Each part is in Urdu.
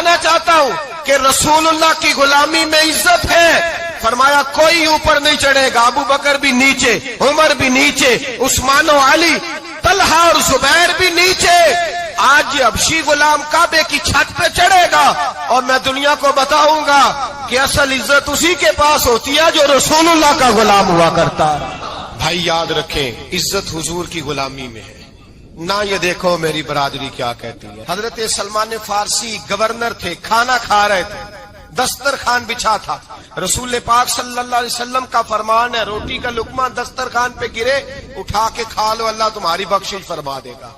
بتانا چاہتا ہوں کہ رسول اللہ کی غلامی میں عزت ہے. فرمایا کوئی اوپر نہیں چڑھے گا، ابو بکر بھی نیچے، عمر بھی نیچے، عثمان و علی، طلحہ اور زبیر بھی نیچے. آج یہ حبشی غلام کعبے کی چھت پہ چڑھے گا اور میں دنیا کو بتاؤں گا کہ اصل عزت اسی کے پاس ہوتی ہے جو رسول اللہ کا غلام ہوا کرتا ہے. بھائی یاد رکھیں، عزت حضور کی غلامی میں ہے. نہ یہ دیکھو میری برادری کیا کہتی ہے. حضرت سلمان فارسی گورنر تھے، کھانا کھا رہے تھے، دسترخوان بچھا تھا. رسول پاک صلی اللہ علیہ وسلم کا فرمان ہے روٹی کا لقمہ دسترخوان پہ گرے اٹھا کے کھا لو، اللہ تمہاری بخشش فرما دے گا.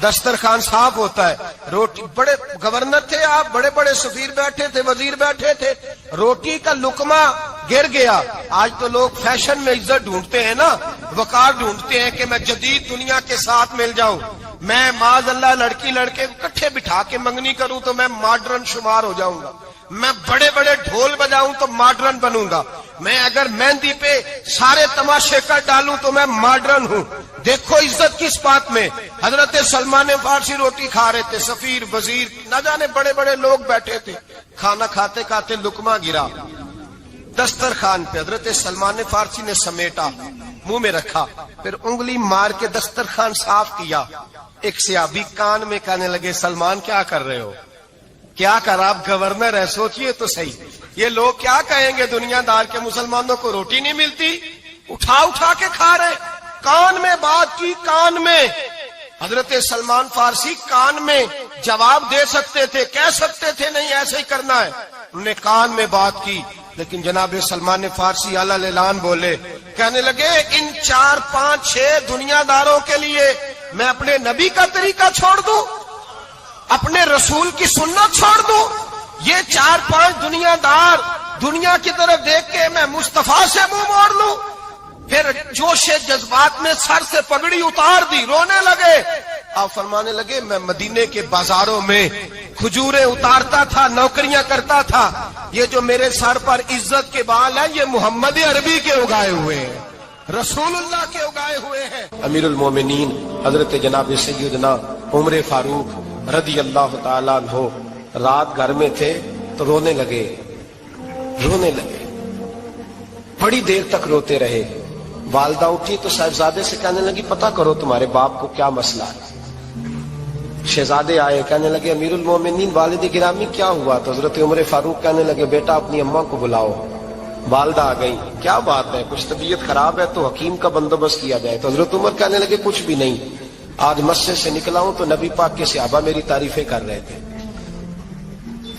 دسترخوان صاف ہوتا ہے. روٹی، بڑے گورنر تھے آپ، بڑے بڑے سفیر بیٹھے تھے، وزیر بیٹھے تھے، روٹی کا لقمہ گر گیا. آج تو لوگ فیشن میں عزت ڈھونڈتے ہیں نا، وقار ڈھونڈتے ہیں کہ میں جدید دنیا کے ساتھ مل جاؤں. میں معاذ اللہ لڑکی لڑکے اکٹھے بٹھا کے منگنی کروں تو میں ماڈرن شمار ہو جاؤں گا. میں بڑے بڑے ڈھول بجاؤں تو ماڈرن بنوں گا. میں اگر مہندی پہ سارے تماشے کر ڈالوں تو میں ماڈرن ہوں. دیکھو عزت کس بات میں. حضرت سلمان فارسی روٹی کھا رہے تھے، سفیر، وزیر، نہ جانے بڑے بڑے لوگ بیٹھے تھے. کھانا کھاتے کھاتے لقمہ گرا دسترخوان پہ. حضرت سلمان فارسی نے سمیٹا، منہ میں رکھا، پھر انگلی مار کے دسترخوان صاف کیا. ایک صحابی کان میں کہنے لگے سلمان کیا کر رہے ہو؟ کیا کر، آپ گورنر ہے، سوچئے تو صحیح. یہ لوگ کیا کہیں گے دنیا دار کے مسلمانوں کو روٹی نہیں ملتی، اٹھا اٹھا کے کھا رہے. کان میں بات کی، کان میں. حضرت سلمان فارسی کان میں جواب دے سکتے تھے، کہہ سکتے تھے نہیں ایسے ہی کرنا ہے. انہوں نے کان میں بات کی، لیکن جناب سلمان فارسی اعلیٰ الاعلان بولے. کہنے لگے ان 4 5 6 دنیا داروں کے لیے میں اپنے نبی کا طریقہ چھوڑ دوں، اپنے رسول کی سنت چھوڑ دوں؟ یہ 4 5 دنیا دار دنیا کی طرف دیکھ کے میں مصطفیٰ سے منہ موڑ لوں؟ پھر جوش جذبات میں سر سے پگڑی اتار دی، رونے لگے. آپ فرمانے لگے میں مدینے کے بازاروں میں کھجوریں اتارتا تھا، نوکریاں کرتا تھا. یہ جو میرے سر پر عزت کے بال ہیں یہ محمد عربی کے اگائے ہوئے ہیں، رسول اللہ کے اگائے ہوئے ہیں. امیر المومنین حضرت جناب سیدنا عمر فاروق رضی اللہ تعالیٰ عنہ رات گھر میں تھے تو رونے لگے. بڑی دیر تک روتے رہے. والدہ اٹھی تو صاحبزادے سے کہنے لگی پتہ کرو تمہارے باپ کو کیا مسئلہ ہے. شہزادے آئے، کہنے لگے امیر المومنین والد گرامی کیا ہوا؟ تو حضرت عمر فاروق کہنے لگے بیٹا اپنی اماں کو بلاؤ. والدہ آ گئی، کیا بات ہے؟ کچھ طبیعت خراب ہے تو حکیم کا بندوبست کیا جائے. تو حضرت عمر کہنے لگے کچھ بھی نہیں، آج مسجد سے نکلا ہوں تو نبی پاک کے صحابہ میری تعریفیں کر رہے تھے.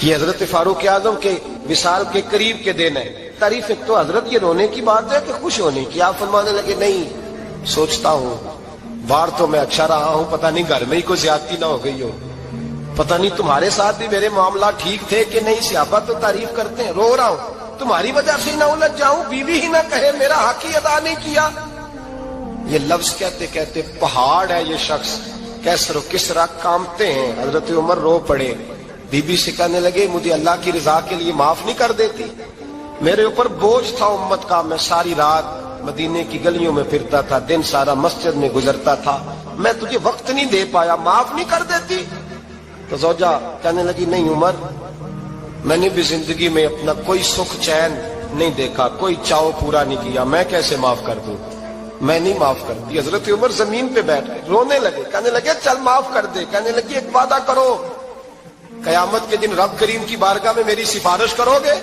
یہ حضرت فاروق اعظم کے وصال کے قریب کے دن ہے. تعریف ایک تو حضرت یہ رونے کی بات ہے کہ خوش ہونے کی؟ آپ فرمانے لگے نہیں، سوچتا ہوں باہر تو میں اچھا رہا ہوں، پتہ نہیں گھر میں ہی کوئی زیادتی نہ ہو گئی ہو، پتہ نہیں تمہارے ساتھ بھی میرے معاملات ٹھیک تھے کہ نہیں. صحابہ تو تعریف کرتے ہیں، رو رہا ہوں تمہاری وجہ سے نہ الجھ جاؤں، بیوی ہی نہ کہے میرا حق ہی ادا نہیں کیا. یہ لفظ کہتے کہتے پہاڑ ہے یہ شخص، کیسر و کسرا کامتے ہیں. حضرت عمر رو پڑے. بی بی سے کہنے لگے مجھے اللہ کی رضا کے لیے معاف نہیں کر دیتی؟ میرے اوپر بوجھ تھا امت کا، میں ساری رات مدینے کی گلیوں میں پھرتا تھا، دن سارا مسجد میں گزرتا تھا، میں تجھے وقت نہیں دے پایا، معاف نہیں کر دیتی؟ تو زوجہ کہنے لگی نہیں عمر، میں نے بھی زندگی میں اپنا کوئی سکھ چین نہیں دیکھا، کوئی چاؤ پورا نہیں کیا، میں کیسے معاف کر دوں؟ میں نہیں معاف کرتی. حضرت عمر زمین پہ بیٹھ گئے، رونے لگے. کہنے لگے چل معاف کر دے. کہنے لگی ایک وعدہ کرو، قیامت کے دن رب کریم کی بارگاہ میں میری سفارش کرو گے؟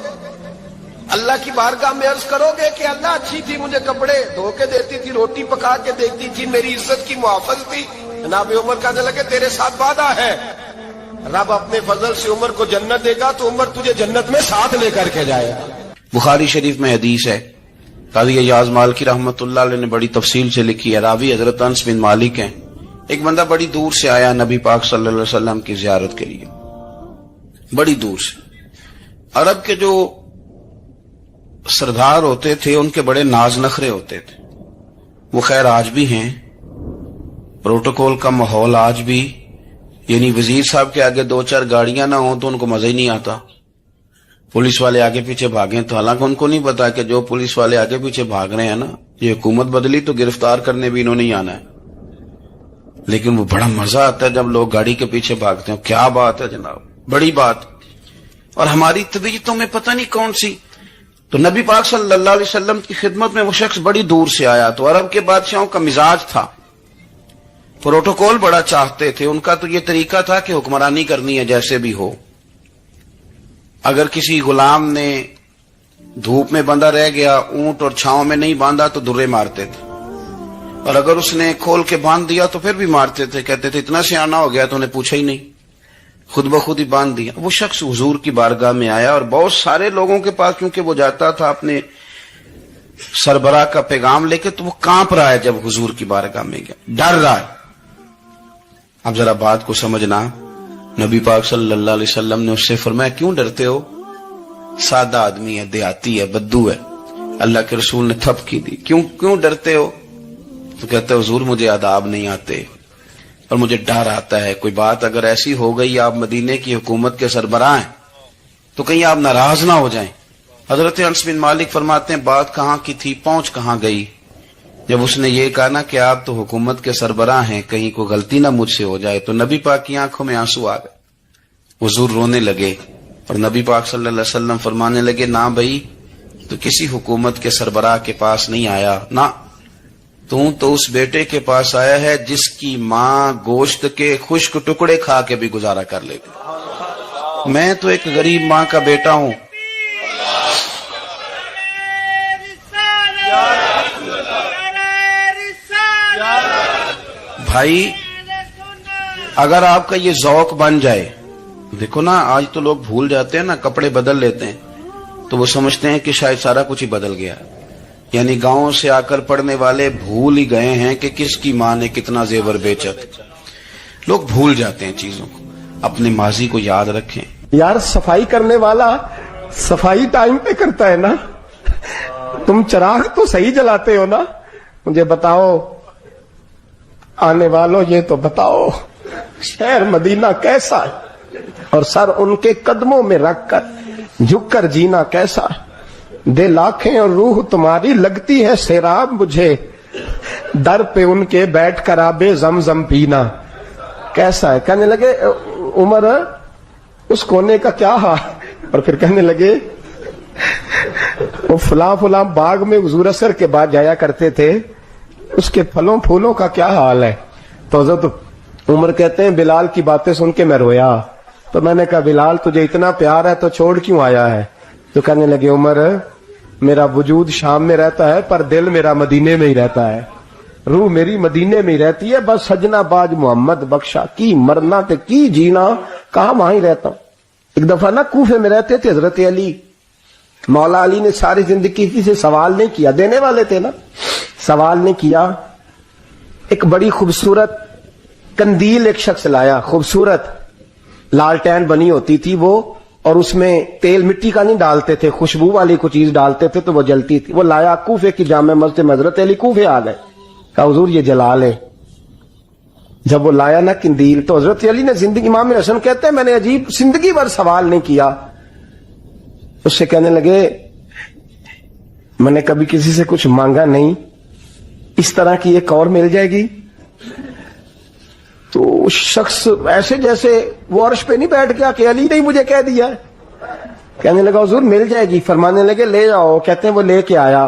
اللہ کی بارگاہ میں عرض کرو گے کہ اللہ اچھی تھی، مجھے کپڑے دھو کے دیتی تھی، روٹی پکا کے دیتی تھی، میری عزت کی محافظ تھی؟ جناب عمر کہنے لگے تیرے ساتھ وعدہ ہے، رب اپنے فضل سے عمر کو جنت دے گا تو عمر تجھے جنت میں ساتھ لے کر کے جائے گا. بخاری شریف میں حدیث ہے، قاضی ایاز مالکی رحمۃ اللہ علیہ نے بڑی تفصیل سے لکھی ہے. راوی حضرت انس بن مالک ہیں. ایک بندہ بڑی دور سے آیا نبی پاک صلی اللہ علیہ وسلم کی زیارت کے لیے، بڑی دور سے. عرب کے جو سردار ہوتے تھے ان کے بڑے ناز نخرے ہوتے تھے. وہ خیر آج بھی ہیں، پروٹوکول کا ماحول آج بھی، یعنی وزیر صاحب کے آگے 2-4 گاڑیاں نہ ہوں تو ان کو مزہ ہی نہیں آتا. پولیس والے آگے پیچھے بھاگیں تو حالانکہ ان کو نہیں پتا کہ جو پولیس والے آگے پیچھے بھاگ رہے ہیں نا، یہ حکومت بدلی تو گرفتار کرنے بھی انہوں نے آنا ہے. لیکن وہ بڑا مزہ آتا ہے جب لوگ گاڑی کے پیچھے بھاگتے ہیں. کیا بات ہے جناب، بڑی بات. اور ہماری طبیعتوں میں پتہ نہیں کون سی. تو نبی پاک صلی اللہ علیہ وسلم کی خدمت میں وہ شخص بڑی دور سے آیا. تو عرب کے بادشاہوں کا مزاج تھا, پروٹوکول بڑا چاہتے تھے. ان کا تو یہ طریقہ تھا کہ حکمرانی کرنی ہے جیسے بھی ہو. اگر کسی غلام نے دھوپ میں بندھا رہ گیا, اونٹ اور چھاؤں میں نہیں باندھا تو درے مارتے تھے, اور اگر اس نے کھول کے باندھ دیا تو پھر بھی مارتے تھے. کہتے تھے اتنا سیانا ہو گیا تو انہیں پوچھا ہی نہیں, خود بخود ہی باندھ دیا. وہ شخص حضور کی بارگاہ میں آیا, اور بہت سارے لوگوں کے پاس کیونکہ وہ جاتا تھا اپنے سربراہ کا پیغام لے کے, تو وہ کانپ رہا ہے جب حضور کی بارگاہ میں گیا, ڈر رہا ہے. اب ذرا بات کو سمجھنا, نبی پاک صلی اللہ علیہ وسلم نے اس سے فرمایا کیوں ڈرتے ہو؟ سادہ آدمی ہے, دیہاتی ہے, بدو ہے. اللہ کے رسول نے تھپ کی دی, کیوں ڈرتے ہو؟ تو کہتے حضور مجھے آداب نہیں آتے اور مجھے ڈر آتا ہے, کوئی بات اگر ایسی ہو گئی, آپ مدینے کی حکومت کے سربراہ ہیں, تو کہیں آپ ناراض نہ ہو جائیں. حضرت انس بن مالک فرماتے ہیں بات کہاں کی تھی, پہنچ کہاں گئی. جب اس نے یہ کہا نا کہ آپ تو حکومت کے سربراہ ہیں, کہیں کوئی غلطی نہ مجھ سے ہو جائے, تو نبی پاک کی آنکھوں میں آنسو آ گئے. حضور رونے لگے اور نبی پاک صلی اللہ علیہ وسلم فرمانے لگے نہ بھائی, تو کسی حکومت کے سربراہ کے پاس نہیں آیا, نہ تو اس بیٹے کے پاس آیا ہے جس کی ماں گوشت کے خشک ٹکڑے کھا کے بھی گزارا کر لیتی. میں تو ایک غریب ماں کا بیٹا ہوں. بھائی اگر آپ کا یہ ذوق بن جائے, دیکھو نا آج تو لوگ بھول جاتے ہیں نا, کپڑے بدل لیتے ہیں تو وہ سمجھتے ہیں کہ شاید سارا کچھ ہی بدل گیا. یعنی گاؤں سے آ کر پڑھنے والے بھول ہی گئے ہیں کہ کس کی ماں نے کتنا زیور بیچا. لوگ بھول جاتے ہیں چیزوں کو, اپنے ماضی کو یاد رکھیں. یار صفائی کرنے والا صفائی ٹائم پہ کرتا ہے نا, تم چراغ تو صحیح جلاتے ہو نا. مجھے بتاؤ آنے والوں, یہ تو بتاؤ شہر مدینہ کیسا ہے, اور سر ان کے قدموں میں رکھ کر جھک کر جینا کیسا ہے. دل آنکھیں اور روح تمہاری لگتی ہے سیراب مجھے, در پہ ان کے بیٹھ کر آبے زمزم پینا کیسا ہے. کہنے لگے عمر اس کونے کا کیا حال, اور پھر کہنے لگے وہ فلاں باغ میں حضور اثر کے بعد جایا کرتے تھے, اس کے پھلوں پھولوں کا کیا حال ہے. تو حضرت عمر کہتے ہیں بلال کی باتیں سن کے میں رویا. تو میں نے کہا بلال تجھے اتنا پیار ہے تو چھوڑ کیوں آیا ہے؟ تو کہنے لگے عمر میرا وجود شام میں رہتا ہے پر دل میرا مدینے میں ہی رہتا ہے, روح میری مدینے میں ہی رہتی ہے. بس سجنا باج محمد بخشا کی مرنا تے کی جینا, کہاں وہاں ہی رہتا ہوں. ایک دفعہ نا کوفے میں رہتے تھے حضرت علی, مولا علی نے ساری زندگی کسی سے سوال نہیں کیا, دینے والے تھے نا, سوال نہیں کیا. ایک بڑی خوبصورت کندیل ایک شخص لایا, خوبصورت لالٹین بنی ہوتی تھی وہ, اور اس میں تیل مٹی کا نہیں ڈالتے تھے, خوشبو والی کوئی چیز ڈالتے تھے تو وہ جلتی تھی. وہ لایا کوفے کی جامع مسجد میں, حضرت علی کوفے آ گئے, کہا حضور یہ جلا لے. جب وہ لایا نا کندیل, تو حضرت علی نے زندگی, امام حسن کہتے ہیں میں نے عجیب زندگی بھر سوال نہیں کیا. اس سے کہنے لگے میں نے کبھی کسی سے کچھ مانگا نہیں, اس طرح کی ایک اور مل جائے گی. تو اس شخص ایسے جیسے وہ عرش پہ نہیں بیٹھ گیا کہ علی نے مجھے کہہ دیا. کہنے لگا حضور مل جائے گی. فرمانے لگے لے جاؤ. کہتے ہیں وہ لے کے آیا.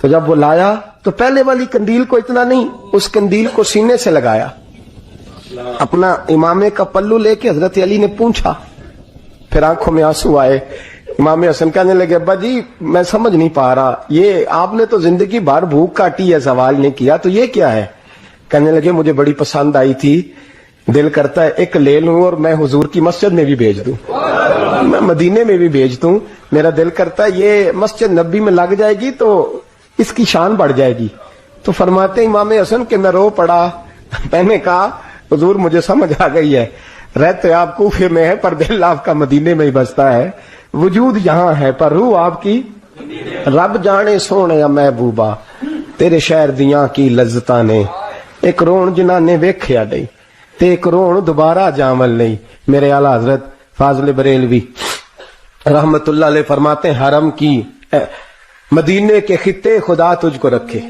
تو جب وہ لایا تو پہلے والی کندیل کو اتنا نہیں, اس کندیل کو سینے سے لگایا, اپنا امامے کا پلو لے کے حضرت علی نے پوچھا. پھر آنکھوں میں آنسو آئے. امام حسن کہنے لگے ابا جی میں سمجھ نہیں پا رہا, یہ آپ نے تو زندگی بھر بھوک کاٹی ہے, سوال نہیں کیا, تو یہ کیا ہے؟ کہنے لگے مجھے بڑی پسند آئی تھی, دل کرتا ہے ایک لے لوں اور میں حضور کی مسجد میں بھی بھیج دوں, میں مدینے میں بھی بھیج دوں. میرا دل کرتا ہے یہ مسجد نبی میں لگ جائے گی تو اس کی شان بڑھ جائے گی. تو فرماتے امام حسن کہ میں رو پڑا. میں نے کہا حضور مجھے سمجھ آ گئی ہے, رہتے آپ کوفے میں ہے پر دل آپ کا مدینے میں ہی بستا ہے, وجود یہاں ہے پر روح آپ کی. رب جانے سونے محبوبہ تیرے شہر دیاں کی لذتاں نے, ایک رون جنہاں نے ویکھیا نہیں تے ایک رون دوبارہ جامل نہیں. میرے اعلیٰ حضرت فاضل بریلوی رحمت اللہ علیہ فرماتے ہیں حرم کی مدینے کے خطے خدا تجھ کو رکھے,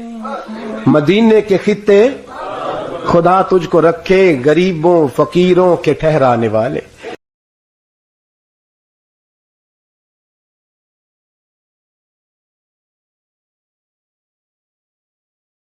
مدینے کے خطے خدا تجھ کو رکھے, غریبوں فقیروں کے ٹھہرانے والے.